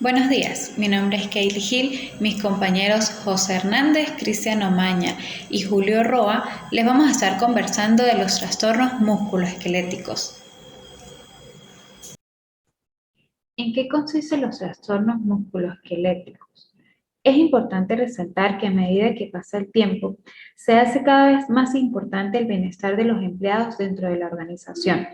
Buenos días, mi nombre es Kaylee Gil, mis compañeros José Hernández, Cristian Omaña y Julio Roa les vamos a estar conversando de los trastornos musculoesqueléticos. ¿En qué consisten los trastornos musculoesqueléticos? Es importante resaltar que a medida que pasa el tiempo, se hace cada vez más importante el bienestar de los empleados dentro de la organización,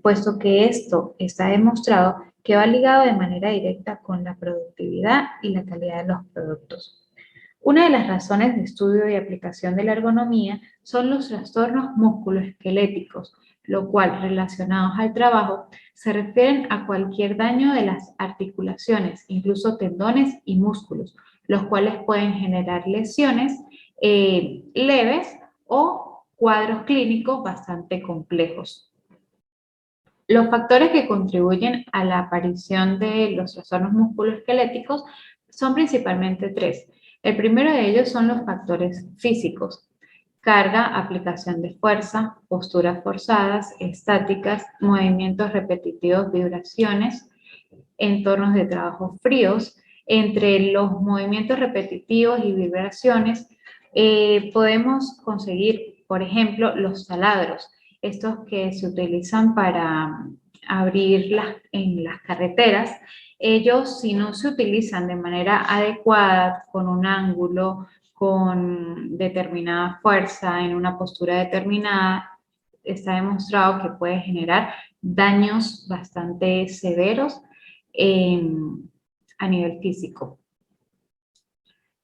puesto que esto está demostrado que va ligado de manera directa con la productividad y la calidad de los productos. Una de las razones de estudio y aplicación de la ergonomía son los trastornos musculoesqueléticos, lo cual, relacionados al trabajo, se refieren a cualquier daño de las articulaciones, incluso tendones y músculos, los cuales pueden generar lesiones leves o cuadros clínicos bastante complejos. Los factores que contribuyen a la aparición de los trastornos musculoesqueléticos son principalmente tres. El primero de ellos son los factores físicos: carga, aplicación de fuerza, posturas forzadas, estáticas, movimientos repetitivos, vibraciones, entornos de trabajo fríos. Entre los movimientos repetitivos y vibraciones podemos conseguir, por ejemplo, los taladros, estos que se utilizan para abrir en las carreteras. Ellos, si no se utilizan de manera adecuada, con un ángulo, con determinada fuerza, en una postura determinada, está demostrado que puede generar daños bastante severos eh, a nivel físico.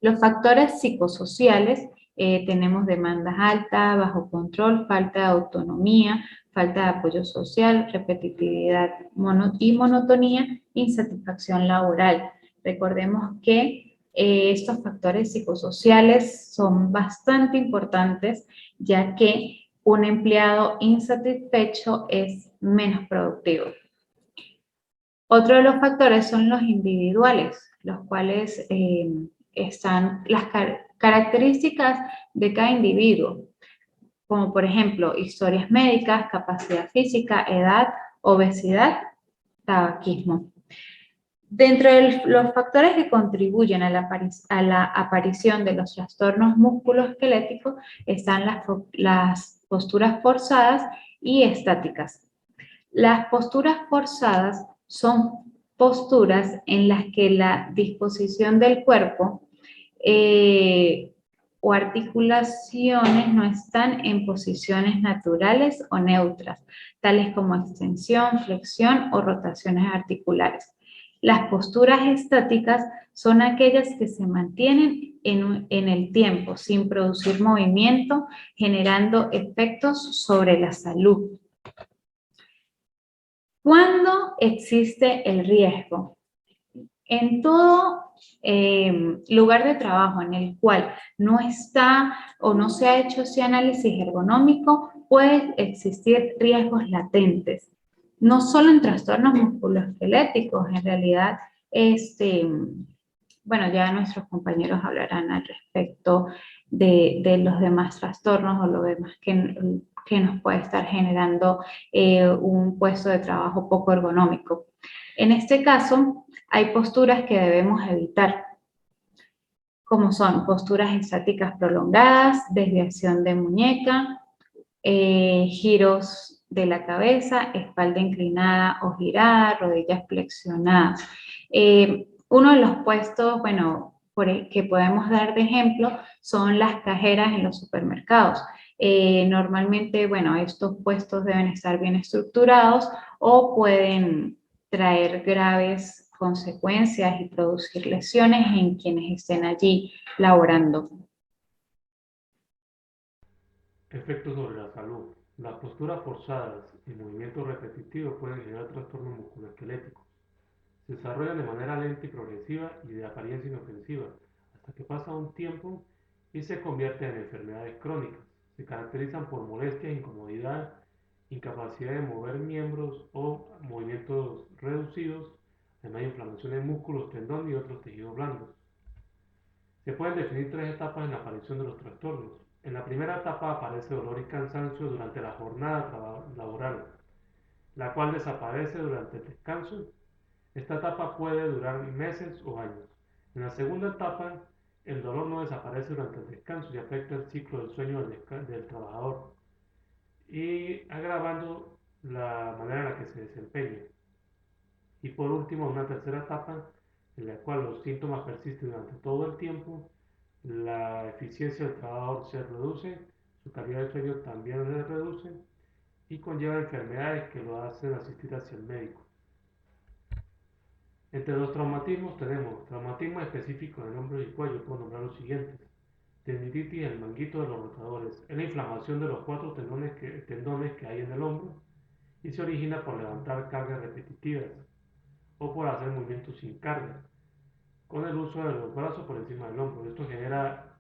Los factores psicosociales, tenemos demandas altas, bajo control, falta de autonomía, falta de apoyo social, repetitividad y monotonía, insatisfacción laboral. Recordemos que estos factores psicosociales son bastante importantes, ya que un empleado insatisfecho es menos productivo. Otro de los factores son los individuales, los cuales están las características de cada individuo, como por ejemplo historias médicas, capacidad física, edad, obesidad, tabaquismo. Dentro de los factores que contribuyen a la aparición de los trastornos musculoesqueléticos están las posturas forzadas y estáticas. Las posturas forzadas son posturas en las que la disposición del cuerpo o articulaciones no están en posiciones naturales o neutras, tales como extensión, flexión o rotaciones articulares. Las posturas estáticas son aquellas que se mantienen en el tiempo sin producir movimiento, generando efectos sobre la salud. ¿Cuándo existe el riesgo? En todo lugar de trabajo en el cual no está o no se ha hecho ese análisis ergonómico, puede existir riesgos latentes. No solo en trastornos musculoesqueléticos, en realidad, bueno, ya nuestros compañeros hablarán al respecto de los demás trastornos o lo demás que nos puede estar generando un puesto de trabajo poco ergonómico. En este caso, hay posturas que debemos evitar, como son posturas estáticas prolongadas, desviación de muñeca, giros de la cabeza, espalda inclinada o girada, rodillas flexionadas. Uno de los puestos, bueno, que podemos dar de ejemplo son las cajeras en los supermercados. Normalmente, bueno, estos puestos deben estar bien estructurados o pueden traer graves consecuencias y producir lesiones en quienes estén allí laborando. Efectos sobre la salud. Las posturas forzadas y movimientos repetitivos pueden generar trastornos musculoesqueléticos. Se desarrollan de manera lenta y progresiva y de apariencia inofensiva, hasta que pasa un tiempo y se convierten en enfermedades crónicas. Se caracterizan por molestias, incomodidad, incapacidad de mover miembros o movimientos reducidos, además de inflamación en músculos, tendones y otros tejidos blandos. Se pueden definir tres etapas en la aparición de los trastornos. En la primera etapa aparece dolor y cansancio durante la jornada laboral, la cual desaparece durante el descanso. Esta etapa puede durar meses o años. En la segunda etapa, el dolor no desaparece durante el descanso y afecta el ciclo del sueño del trabajador y agravando la manera en la que se desempeña. Y por último, una tercera etapa en la cual los síntomas persisten durante todo el tiempo, la eficiencia del trabajador se reduce, su calidad de sueño también se reduce y conlleva enfermedades que lo hacen asistir hacia el médico. Entre los traumatismos tenemos traumatismo específico del hombro y cuello, puedo nombrar los siguientes. Tendinitis del manguito de los rotadores. Es la inflamación de los cuatro tendones que hay en el hombro y se origina por levantar cargas repetitivas o por hacer movimientos sin carga, con el uso de los brazos por encima del hombro. Esto genera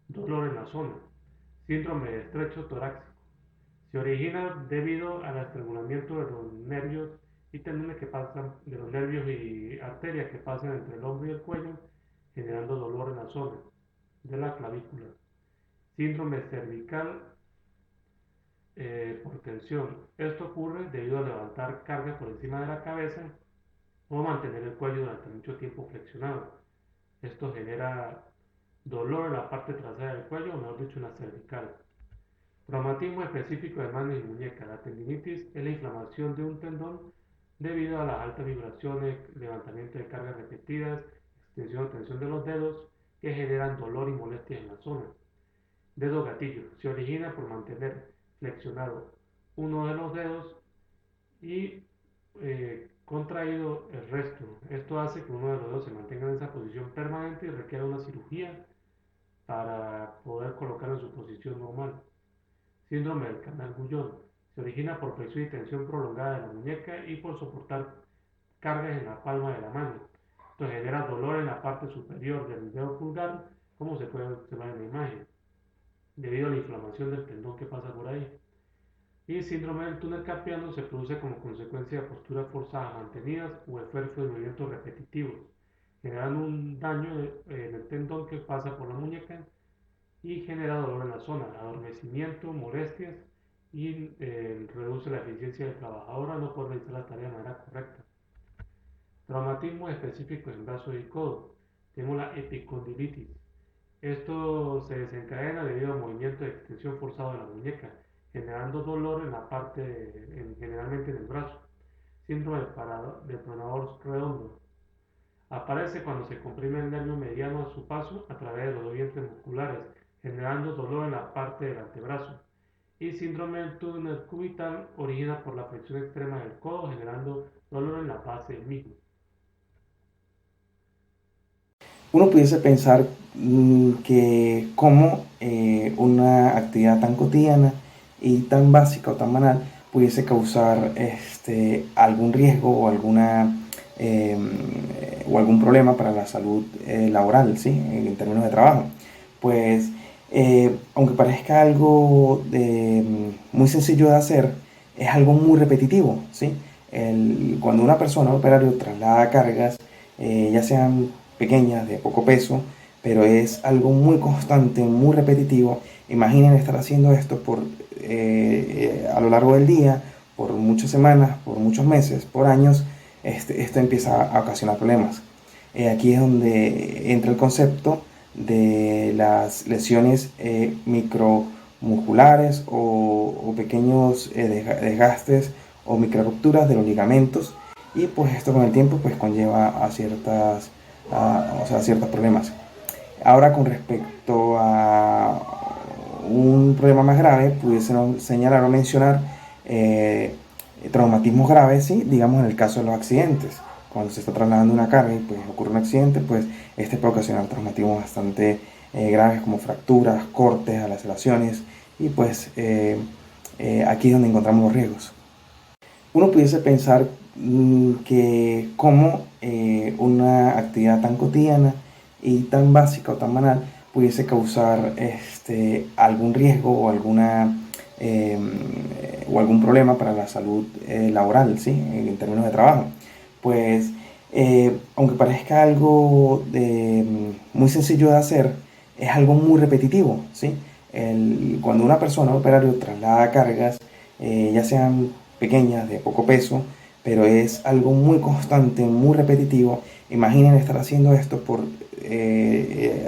dolor en la zona. Síndrome de estrecho torácico. Se origina debido al estrangulamiento de los nervios y tendones que pasan, de los nervios y arterias que pasan entre el hombro y el cuello, generando dolor en la zona de la clavícula. Síndrome cervical por tensión. Esto ocurre debido a levantar cargas por encima de la cabeza o mantener el cuello durante mucho tiempo flexionado. Esto genera dolor en la parte trasera del cuello, o mejor dicho, en la cervical. Traumatismo específico de manos y muñecas. La tendinitis es la inflamación de un tendón debido a las altas vibraciones, levantamiento de cargas repetidas, extensión o tensión de los dedos que generan dolor y molestias en la zona. Dedo gatillo. Se origina por mantener flexionado uno de los dedos y contraído el resto. Esto hace que uno de los dedos se mantenga en esa posición permanente y requiera una cirugía para poder colocarlo en su posición normal. Síndrome del canal bullón. Se origina por presión y tensión prolongada de la muñeca y por soportar cargas en la palma de la mano. Esto genera dolor en la parte superior del dedo pulgar, como se puede observar en la imagen, debido a la inflamación del tendón que pasa por ahí. Y síndrome del túnel carpiano se produce como consecuencia de posturas forzadas mantenidas o esfuerzos de movimientos repetitivos, generando un daño en el tendón que pasa por la muñeca y genera dolor en la zona, adormecimiento, molestias y reduce la eficiencia del trabajador al no poder realizar la tarea de manera correcta. Traumatismo específico en brazos y codos. Tenemos la epicondilitis. Esto se desencadena debido al movimiento de extensión forzado de la muñeca, generando dolor en la parte, generalmente en el brazo. Síndrome del pronador redondo. Aparece cuando se comprime el nervio mediano a su paso a través de los dientes musculares, generando dolor en la parte del antebrazo. Y síndrome del túnel cubital origina por la flexión extrema del codo, generando dolor en la base del mismo. Uno pudiese pensar que como una actividad tan cotidiana y tan básica o tan banal pudiese causar algún riesgo eh, o algún problema para la salud laboral, ¿sí? En términos de trabajo. Pues, aunque parezca algo muy sencillo de hacer, es algo muy repetitivo, ¿sí? Cuando una persona, un operario, traslada cargas, ya sean pequeñas, de poco peso, pero es algo muy constante, muy repetitivo. Imaginen estar haciendo esto a lo largo del día, por muchas semanas, por muchos meses, por años. Esto empieza a ocasionar problemas. Aquí es donde entra el concepto de las lesiones micromusculares o pequeños desgastes o microrupturas de los ligamentos, y pues esto con el tiempo pues conlleva a ciertos problemas. Ahora, con respecto a un problema más grave, pudiésemos señalar o mencionar traumatismos graves, ¿sí? Digamos en el caso de los accidentes. Cuando se está trasladando una carga y pues ocurre un accidente, pues puede ocasionar traumatismos bastante graves, como fracturas, cortes, laceraciones, y pues aquí es donde encontramos los riesgos. Uno pudiese pensar que como una actividad tan cotidiana y tan básica o tan banal pudiese causar algún riesgo o algún problema para la salud laboral, ¿sí? En términos de trabajo. Pues, aunque parezca algo muy sencillo de hacer, es algo muy repetitivo, ¿sí? Cuando una persona, un operario, traslada cargas, ya sean pequeñas, de poco peso, pero es algo muy constante, muy repetitivo. Imaginen estar haciendo esto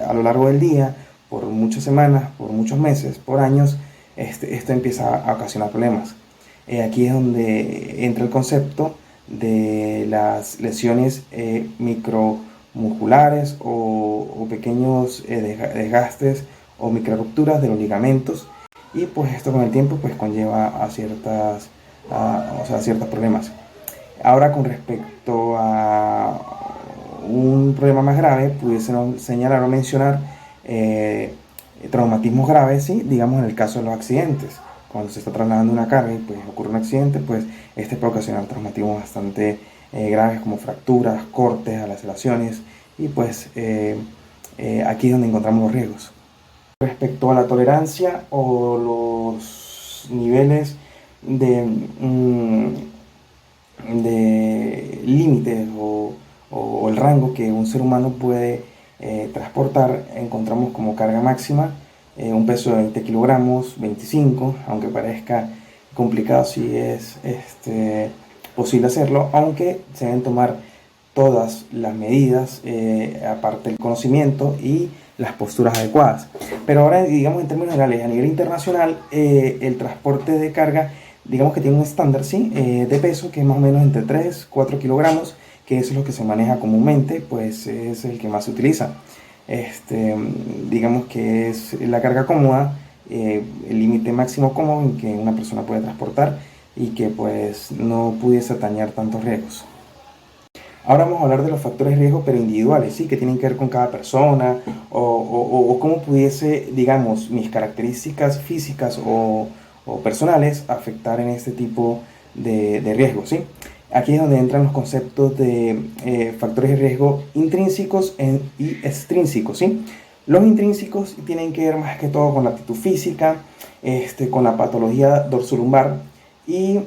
a lo largo del día, por muchas semanas, por muchos meses, por años. Esto empieza a ocasionar problemas. Aquí es donde entra el concepto de las lesiones micromusculares o pequeños desgastes o microrupturas de los ligamentos, y pues esto con el tiempo pues conlleva a ciertos problemas. Ahora, con respecto a un problema más grave, pudiésemos señalar o mencionar traumatismos graves, ¿sí? Digamos en el caso de los accidentes. Cuando se está trasladando una carga y pues ocurre un accidente, pues este puede ocasionar traumatismos bastante graves, como fracturas, cortes, laceraciones, y pues aquí es donde encontramos los riesgos. Respecto a la tolerancia o los niveles de límites o el rango que un ser humano puede transportar, encontramos como carga máxima un peso de 20 kilogramos, 25, aunque parezca complicado, sí es posible hacerlo, aunque se deben tomar todas las medidas, aparte del conocimiento y las posturas adecuadas. Pero ahora, digamos en términos generales, a nivel internacional, el transporte de carga, digamos que tiene un estándar, ¿sí? De peso, que es más o menos entre 3 4 kilogramos, que eso es lo que se maneja comúnmente, pues es el que más se utiliza. Digamos que es la carga cómoda, el límite máximo cómodo en que una persona puede transportar y que pues no pudiese dañar tantos riesgos. Ahora vamos a hablar de los factores de riesgo, pero individuales, ¿sí? Que tienen que ver con cada persona o cómo pudiese, digamos, mis características físicas o personales afectar en este tipo de riesgos, ¿sí? Aquí es donde entran los conceptos de factores de riesgo intrínsecos y extrínsecos, ¿sí? Los intrínsecos tienen que ver más que todo con la actitud física, con la patología dorsolumbar y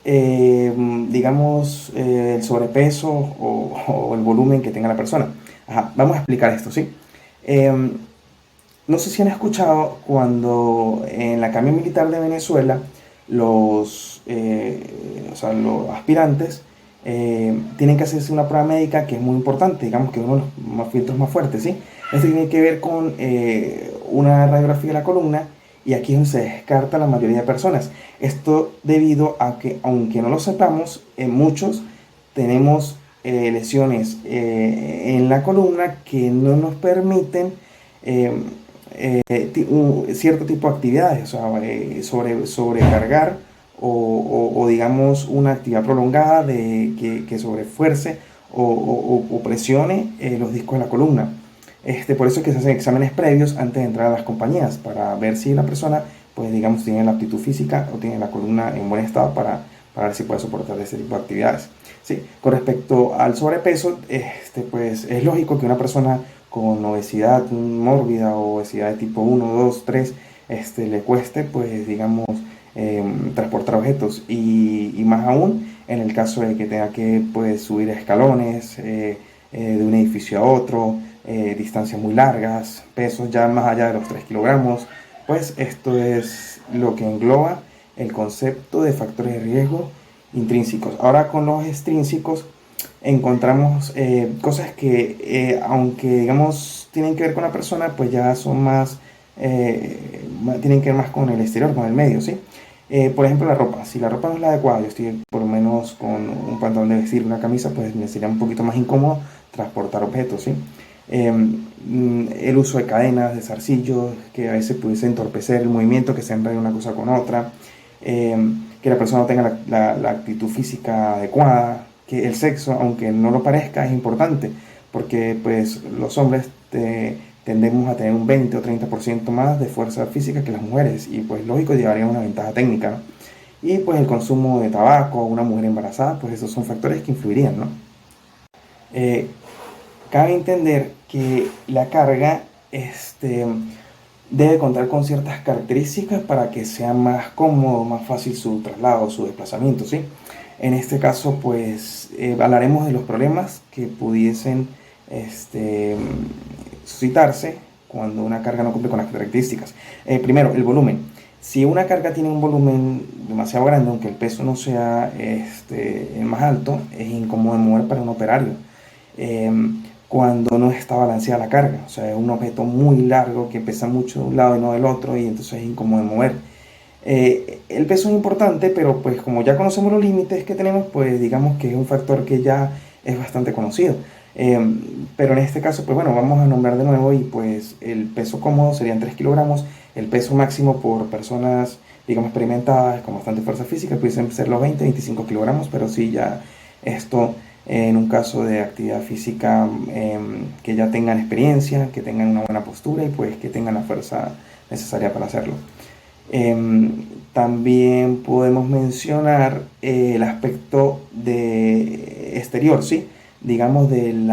digamos, el sobrepeso o el volumen que tenga la persona. Ajá, vamos a explicar esto, ¿sí? No sé si han escuchado cuando en la Academia Militar de Venezuela los aspirantes tienen que hacerse una prueba médica que es muy importante, digamos que es uno de los filtros más fuertes, ¿sí? Esto tiene que ver con una radiografía de la columna, y aquí es donde se descarta la mayoría de personas. Esto debido a que, aunque no lo sepamos, muchos tenemos lesiones en la columna que no nos permiten cierto tipo de actividades, o sea, sobrecargar o digamos una actividad prolongada que sobrefuerce o presione los discos de la columna. Por eso es que se hacen exámenes previos antes de entrar a las compañías, para ver si la persona, pues digamos, tiene la aptitud física o tiene la columna en buen estado para ver si puede soportar ese tipo de actividades. Sí, con respecto al sobrepeso, pues es lógico que una persona con obesidad mórbida o obesidad de tipo 1, 2, 3, le cueste, pues digamos, transportar objetos, y más aún en el caso de que tenga que pues, subir escalones de un edificio a otro, distancias muy largas, pesos ya más allá de los 3 kilogramos. Pues esto es lo que engloba el concepto de factores de riesgo intrínsecos. Ahora, con los extrínsecos encontramos cosas que aunque digamos tienen que ver con la persona, pues ya son más tienen que ver más con el exterior, con el medio, ¿sí? Por ejemplo, la ropa. Si la ropa no es la adecuada, yo estoy por lo menos con un pantalón de vestir, una camisa, pues me sería un poquito más incómodo transportar objetos, ¿sí? El uso de cadenas, de zarcillos, que a veces pudiese entorpecer el movimiento, que se enrede una cosa con otra, que la persona no tenga la actitud física adecuada, que el sexo, aunque no lo parezca, es importante, porque pues los hombres tendemos a tener un 20 o 30% más de fuerza física que las mujeres, y pues lógico llevaría una ventaja técnica, ¿no? Y pues el consumo de tabaco, una mujer embarazada, pues esos son factores que influirían, ¿no? Cabe entender que la carga debe contar con ciertas características para que sea más cómodo, más fácil su traslado, su desplazamiento, ¿sí? En este caso, pues hablaremos de los problemas que pudiesen suscitarse cuando una carga no cumple con las características. Primero, el volumen. Si una carga tiene un volumen demasiado grande, aunque el peso no sea el más alto, es incómodo de mover para un operario. Cuando no está balanceada la carga, o sea, es un objeto muy largo que pesa mucho de un lado y no del otro, y entonces es incómodo de mover. El peso es importante, pero pues como ya conocemos los límites que tenemos, pues digamos que es un factor que ya es bastante conocido. Eh, pero en este caso, pues bueno, vamos a nombrar de nuevo y pues el peso cómodo serían 3 kilogramos, el peso máximo por personas, digamos, experimentadas con bastante fuerza física, pudiesen ser los 20-25 kilogramos, pero sí ya esto en un caso de actividad física que ya tengan experiencia, que tengan una buena postura y pues que tengan la fuerza necesaria para hacerlo. También podemos mencionar el aspecto de exterior, ¿sí? Digamos del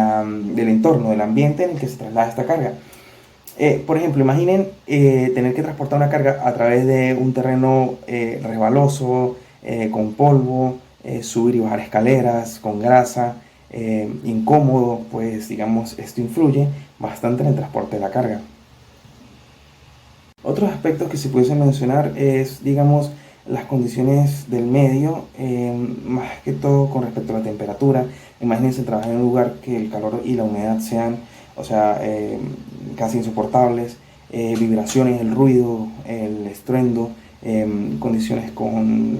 entorno, del ambiente en el que se traslada esta carga. Por ejemplo, imaginen tener que transportar una carga a través de un terreno resbaloso, con polvo, subir y bajar escaleras, con grasa, incómodo, pues digamos, esto influye bastante en el transporte de la carga. Otros aspectos que se pudiesen mencionar es, digamos, las condiciones del medio, más que todo con respecto a la temperatura. Imagínense trabajar en un lugar que el calor y la humedad sean, o sea, casi insoportables, vibraciones, el ruido, el estruendo, condiciones con,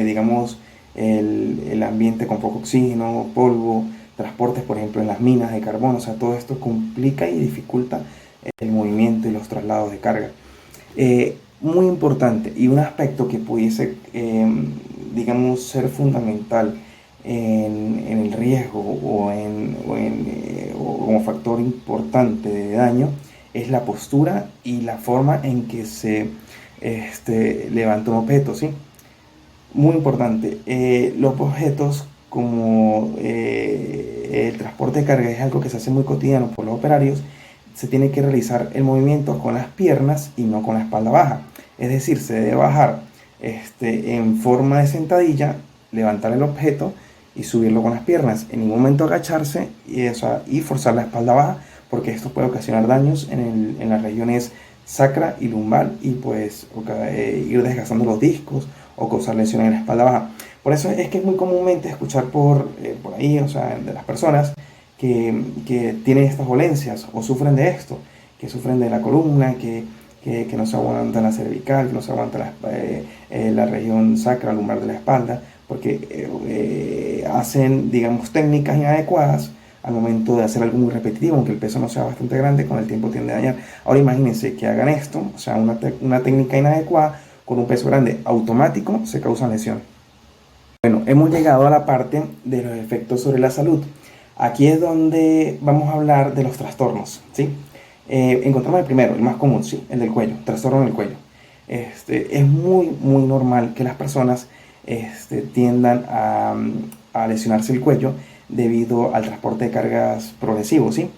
digamos, el ambiente con poco oxígeno, polvo, transportes, por ejemplo, en las minas de carbón. O sea, todo esto complica y dificulta el movimiento y los traslados de carga. Muy importante y un aspecto que pudiese, digamos, ser fundamental en el riesgo o como factor importante de daño es la postura y la forma en que se levanta un objeto, ¿sí? Muy importante. Los objetos como el transporte de carga es algo que se hace muy cotidiano por los operarios. Se tiene que realizar el movimiento con las piernas y no con la espalda baja. Es decir, se debe bajar en forma de sentadilla, levantar el objeto y subirlo con las piernas. En ningún momento agacharse y forzar la espalda baja, porque esto puede ocasionar daños en las regiones sacra y lumbar y pues ir desgastando los discos o causar lesiones en la espalda baja. Por eso es que es muy comúnmente escuchar por ahí, o sea, de las personas que tienen estas dolencias o sufren de esto, que sufren de la columna, que no se aguanta la cervical, que no se aguanta la región sacra lumbar de la espalda, porque hacen, digamos, técnicas inadecuadas al momento de hacer algo muy repetitivo, aunque el peso no sea bastante grande, con el tiempo tiende a dañar. Ahora imagínense que hagan esto, o sea, una técnica inadecuada con un peso grande automático, se causa lesión. Bueno, hemos llegado a la parte de los efectos sobre la salud. Aquí es donde vamos a hablar de los trastornos, ¿sí? Encontramos el primero, el más común, ¿sí? El del cuello, trastorno del cuello. Es muy normal que las personas tiendan a lesionarse el cuello debido al transporte de cargas progresivo, ¿sí?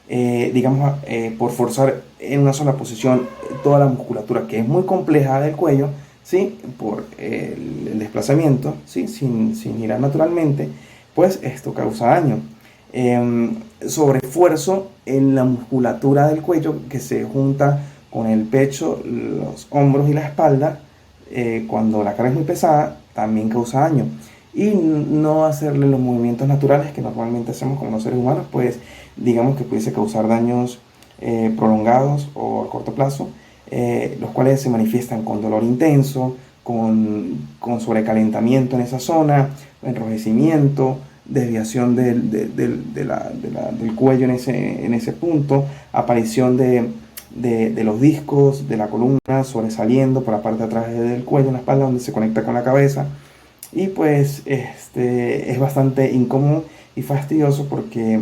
Digamos, por forzar en una sola posición toda la musculatura, que es muy compleja del cuello, ¿sí? Por el desplazamiento, ¿sí? Sin girar naturalmente, pues esto causa daño. Sobreesfuerzo en la musculatura del cuello que se junta con el pecho, los hombros y la espalda, cuando la carga es muy pesada, también causa daño. Y no hacerle los movimientos naturales que normalmente hacemos como los seres humanos, pues digamos que pudiese causar daños prolongados o a corto plazo, los cuales se manifiestan con dolor intenso, con sobrecalentamiento en esa zona, enrojecimiento, desviación del cuello en ese punto, aparición de los discos de la columna sobresaliendo por la parte de atrás del cuello, en la espalda, donde se conecta con la cabeza. Y pues es bastante incómodo y fastidioso porque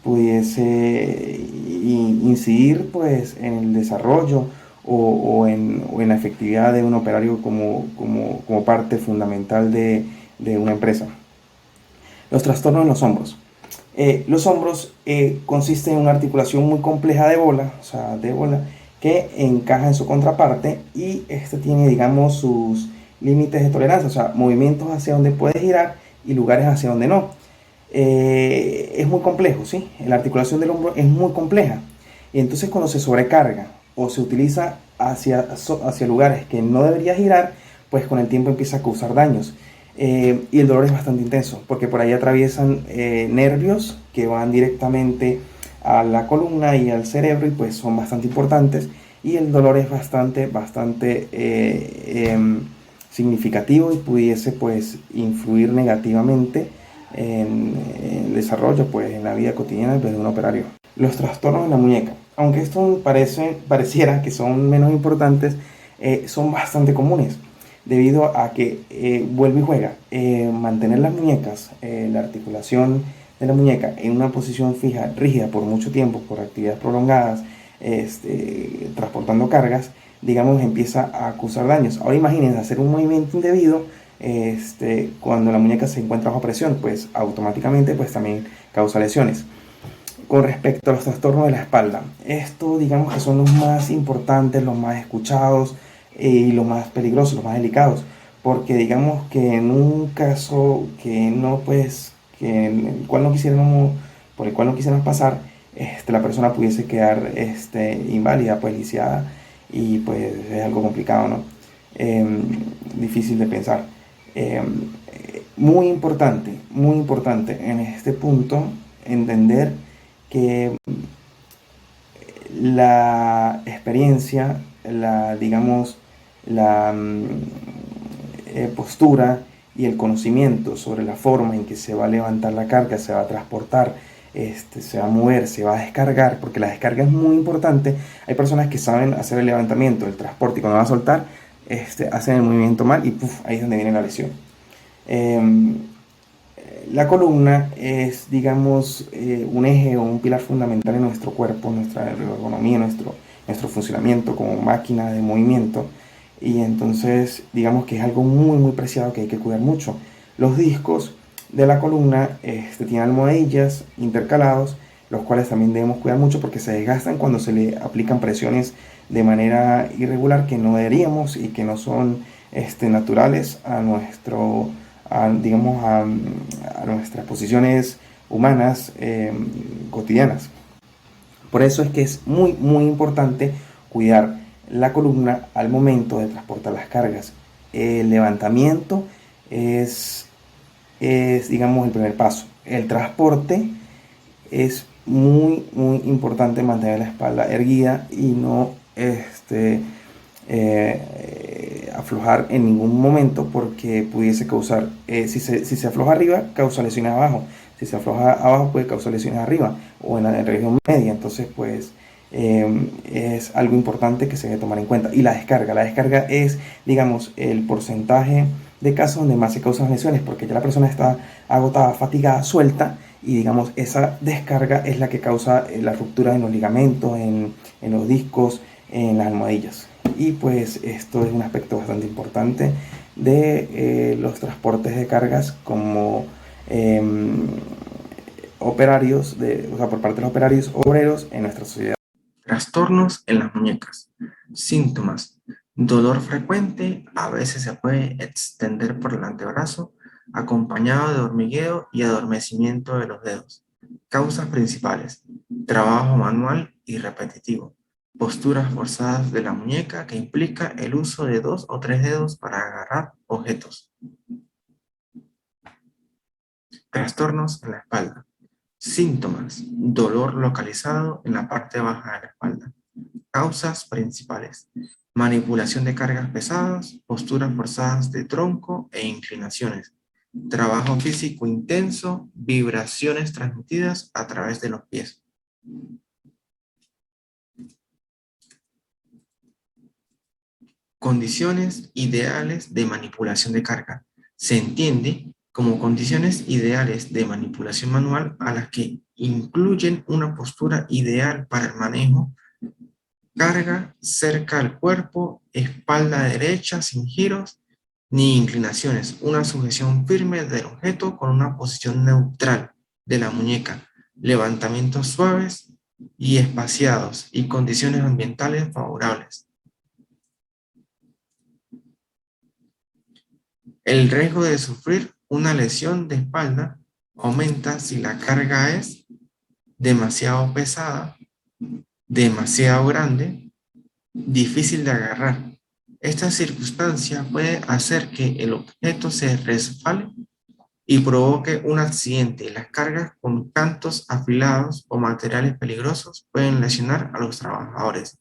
pudiese incidir pues en el desarrollo o en la efectividad de un operario como parte fundamental de una empresa. Los trastornos en los hombros. Los hombros consisten en una articulación muy compleja de bola, o sea, de bola, que encaja en su contraparte y este tiene, digamos, sus límites de tolerancia, o sea, movimientos hacia donde puede girar y lugares hacia donde no. Es muy complejo, ¿sí? La articulación del hombro es muy compleja. Y entonces cuando se sobrecarga o se utiliza hacia lugares que no debería girar, pues con el tiempo empieza a causar daños. Y el dolor es bastante intenso, porque por ahí atraviesan nervios que van directamente a la columna y al cerebro y pues son bastante importantes. Y el dolor es bastante significativo y pudiese pues influir negativamente en el desarrollo, pues en la vida cotidiana de un operario. Los trastornos en la muñeca, aunque esto pareciera que son menos importantes, son bastante comunes debido a que vuelve y juega. Mantener las muñecas, la articulación de la muñeca en una posición fija, rígida por mucho tiempo, por actividades prolongadas, transportando cargas, digamos, empieza a causar daños. Ahora imagínense hacer un movimiento indebido cuando la muñeca se encuentra bajo presión, pues automáticamente pues también causa lesiones. Con respecto a los trastornos de la espalda, esto digamos que son los más importantes, los más escuchados y los más peligrosos, los más delicados, porque digamos que en un caso que no pues que en el cual no quisiéramos, por el cual no quisiéramos pasar, la persona pudiese quedar inválida, pues lisiada, y pues es algo complicado, ¿no? Difícil de pensar. Muy importante en este punto entender que la experiencia, digamos, la postura y el conocimiento sobre la forma en que se va a levantar la carga, se va a transportar, se va a mover, se va a descargar, porque la descarga es muy importante. Hay personas que saben hacer el levantamiento, el transporte, y cuando van a soltar, hacen el movimiento mal y ¡puf! Ahí es donde viene la lesión. La columna es, digamos, un eje o un pilar fundamental en nuestro cuerpo, nuestra ergonomía, nuestro funcionamiento como máquina de movimiento. Y entonces, digamos que es algo muy preciado que hay que cuidar mucho. Los discos de la columna tienen almohadillas intercalados, los cuales también debemos cuidar mucho porque se desgastan cuando se le aplican presiones de manera irregular que no deberíamos y que no son naturales a digamos, a nuestras posiciones humanas cotidianas. Por eso es que es muy importante cuidar la columna al momento de transportar las cargas. El levantamiento es, digamos, el primer paso. El transporte es muy importante mantener la espalda erguida y no aflojar en ningún momento porque pudiese causar, si se afloja arriba, causa lesiones abajo. Si se afloja abajo, puede causar lesiones arriba o en la región media. Entonces, pues, es algo importante que se debe tomar en cuenta. Y la descarga es, digamos, el porcentaje de casos donde más se causan lesiones porque ya la persona está agotada, fatigada, suelta y digamos esa descarga es la que causa la ruptura en los ligamentos, en los discos, en las almohadillas. Y pues esto es un aspecto bastante importante de los transportes de cargas como operarios, o sea, por parte de los operarios obreros en nuestra sociedad. Trastornos en las muñecas. Síntomas. Dolor frecuente, a veces se puede extender por el antebrazo, acompañado de hormigueo y adormecimiento de los dedos. Causas principales. Trabajo manual y repetitivo. Posturas forzadas de la muñeca que implica el uso de 2 o 3 dedos para agarrar objetos. Trastornos en la espalda. Síntomas. Dolor localizado en la parte baja de la espalda. Causas principales. Manipulación de cargas pesadas, posturas forzadas de tronco e inclinaciones. Trabajo físico intenso, vibraciones transmitidas a través de los pies. Condiciones ideales de manipulación de carga. Se entiende como condiciones ideales de manipulación manual a las que incluyen una postura ideal para el manejo, carga cerca al cuerpo, espalda derecha sin giros ni inclinaciones, una sujeción firme del objeto con una posición neutral de la muñeca, levantamientos suaves y espaciados y condiciones ambientales favorables. El riesgo de sufrir una lesión de espalda aumenta si la carga es demasiado pesada, demasiado grande difícil de agarrar. Esta circunstancia puede hacer que el objeto se resbale y provoque un accidente. Las cargas con cantos afilados o materiales peligrosos pueden lesionar a los trabajadores.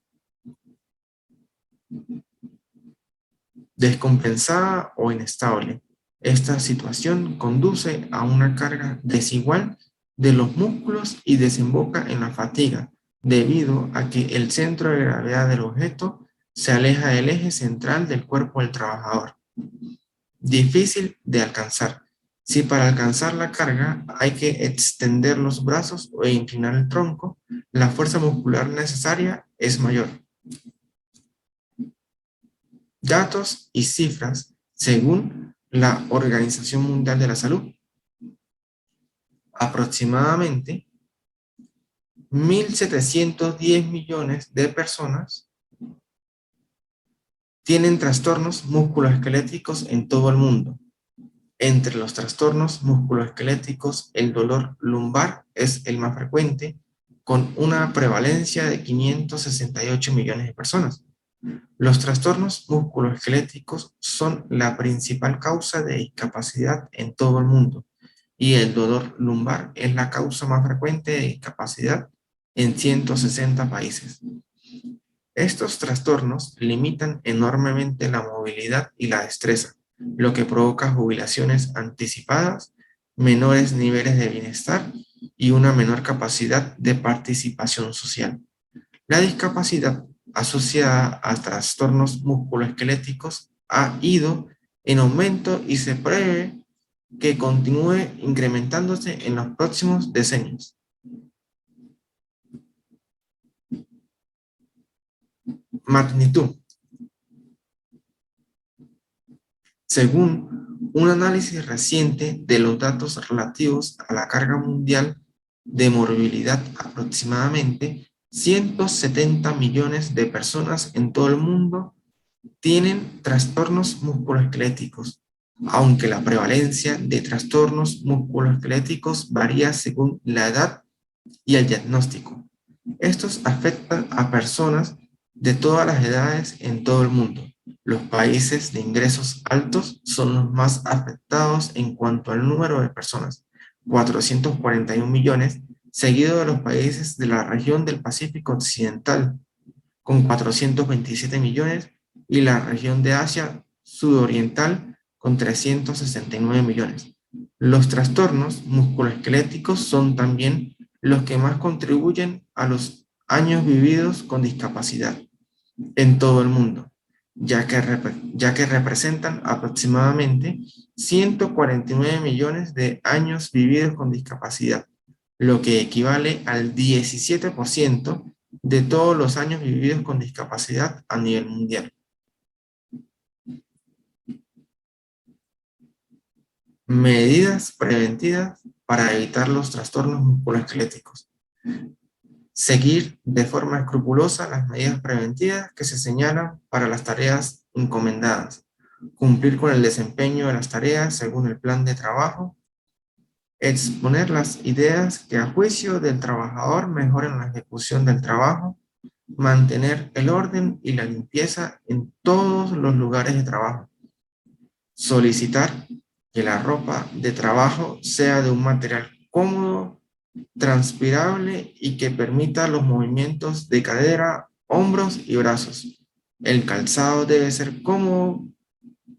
Descompensada o inestable. Esta situación conduce a una carga desigual de los músculos y desemboca en la fatiga, debido a que el centro de gravedad del objeto se aleja del eje central del cuerpo del trabajador. Difícil de alcanzar. Si para alcanzar la carga hay que extender los brazos o inclinar el tronco, la fuerza muscular necesaria es mayor. Datos y cifras según la Organización Mundial de la Salud. Aproximadamente 1.710 millones de personas tienen trastornos musculoesqueléticos en todo el mundo. Entre los trastornos musculoesqueléticos, el dolor lumbar es el más frecuente, con una prevalencia de 568 millones de personas. Los trastornos musculoesqueléticos son la principal causa de discapacidad en todo el mundo, y el dolor lumbar es la causa más frecuente de discapacidad en 160 países. Estos trastornos limitan enormemente la movilidad y la destreza, lo que provoca jubilaciones anticipadas, menores niveles de bienestar y una menor capacidad de participación social. La discapacidad asociada a trastornos musculoesqueléticos ha ido en aumento y se prevé que continúe incrementándose en los próximos decenios. Magnitud. Según un análisis reciente de los datos relativos a la carga mundial de morbilidad, aproximadamente 170 millones de personas en todo el mundo tienen trastornos musculoesqueléticos, aunque la prevalencia de trastornos musculoesqueléticos varía según la edad y el diagnóstico. Estos afectan a personas de todas las edades en todo el mundo. Los países de ingresos altos son los más afectados en cuanto al número de personas, 441 millones, seguido de los países de la región del Pacífico Occidental, con 427 millones, y la región de Asia Sudoriental, con 369 millones. Los trastornos musculoesqueléticos son también los que más contribuyen a los años vividos con discapacidad en todo el mundo, ya que representan aproximadamente 149 millones de años vividos con discapacidad, lo que equivale al 17% de todos los años vividos con discapacidad a nivel mundial. Medidas preventivas para evitar los trastornos musculoesqueléticos. Seguir de forma escrupulosa las medidas preventivas que se señalan para las tareas encomendadas. Cumplir con el desempeño de las tareas según el plan de trabajo. Exponer las ideas que a juicio del trabajador mejoren la ejecución del trabajo. Mantener el orden y la limpieza en todos los lugares de trabajo. Solicitar que la ropa de trabajo sea de un material cómodo, transpirable y que permita los movimientos de cadera, hombros y brazos. El calzado debe ser cómodo,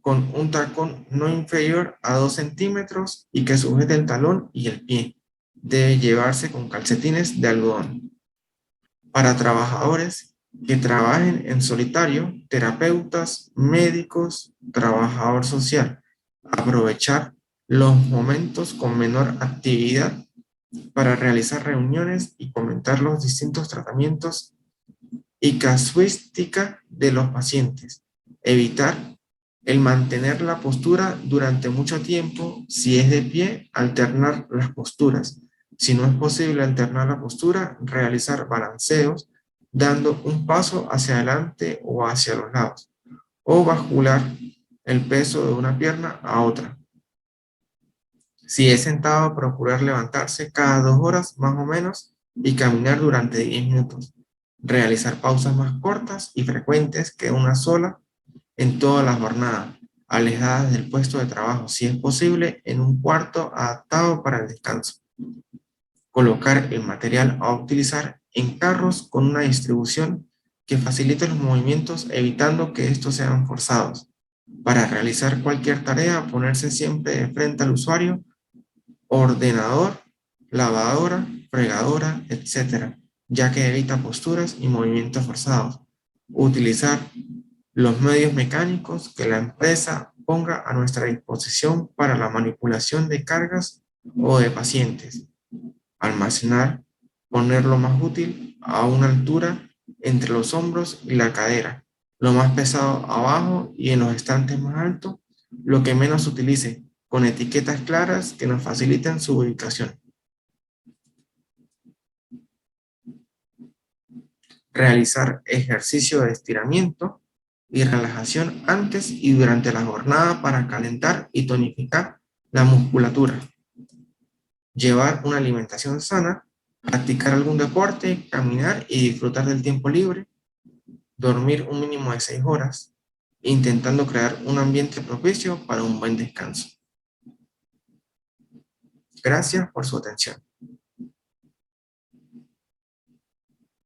con un tacón no inferior a 2 centímetros y que sujete el talón y el pie. Debe llevarse con calcetines de algodón. Para trabajadores que trabajen en solitario, terapeutas, médicos, trabajador social, aprovechar los momentos con menor actividad para realizar reuniones y comentar los distintos tratamientos y casuística de los pacientes. Evitar el mantener la postura durante mucho tiempo. Si es de pie, alternar las posturas. Si no es posible alternar la postura, realizar balanceos, dando un paso hacia adelante o hacia los lados, o bascular el peso de una pierna a otra. Si es sentado, procurar levantarse cada 2 horas más o menos y caminar durante 10 minutos. Realizar pausas más cortas y frecuentes que una sola en toda la jornada, alejadas del puesto de trabajo, si es posible, en un cuarto adaptado para el descanso. Colocar el material a utilizar en carros con una distribución que facilite los movimientos, evitando que estos sean forzados. Para realizar cualquier tarea, ponerse siempre de frente al usuario, ordenador, lavadora, fregadora, etc., ya que evita posturas y movimientos forzados. Utilizar los medios mecánicos que la empresa ponga a nuestra disposición para la manipulación de cargas o de pacientes. Almacenar, poner lo más útil a una altura entre los hombros y la cadera, lo más pesado abajo y en los estantes más altos, lo que menos se utilice, con etiquetas claras que nos faciliten su ubicación. Realizar ejercicio de estiramiento y relajación antes y durante la jornada para calentar y tonificar la musculatura. Llevar una alimentación sana, practicar algún deporte, caminar y disfrutar del tiempo libre, dormir un mínimo de 6 horas, intentando crear un ambiente propicio para un buen descanso. Gracias por su atención.